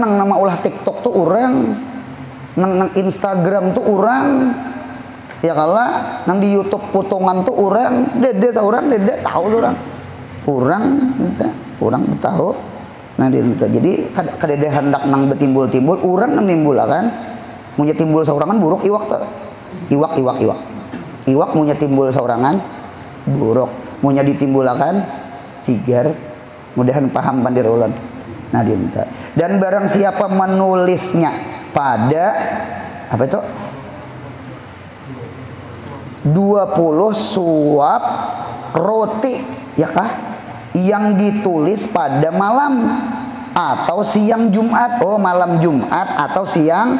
S1: nang nama ulah TikTok tuh orang nang Instagram tuh orang ya kalah nang di YouTube potongan tuh orang dede tahu orang tahu. Nah jadi kadede hendak nang betimbul-timbul urang nang nimbul kan munya timbul saurangan buruk iwak munya timbul saurangan buruk munya ditimbulakan sigar mudahan paham pandir ulun nah dinta dan barang siapa menulisnya pada apa itu 20 suap roti ya kah yang ditulis pada malam atau siang Jumat malam Jumat atau siang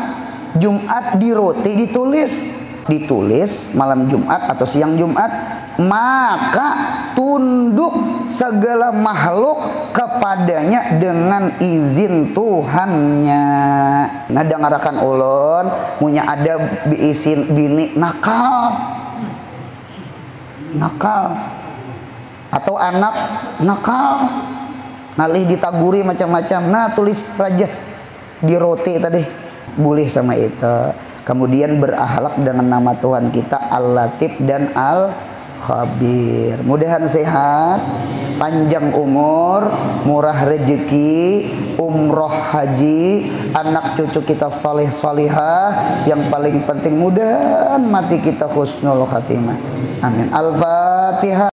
S1: Jumat di roti ditulis malam Jumat atau siang Jumat maka tunduk segala makhluk kepadanya dengan izin Tuhannya. Nah dengarakan ulun punya ada biisin bini nakal atau anak nakal nalih ditaguri macam-macam nah tulis raja di roti tadi boleh sama itu kemudian berakhlak dengan nama Tuhan kita Al-Latif dan Al-Khabir mudahan sehat panjang umur murah rezeki umroh haji anak cucu kita saleh salihah yang paling penting mudahan mati kita husnul khatimah amin. Al-Fatihah.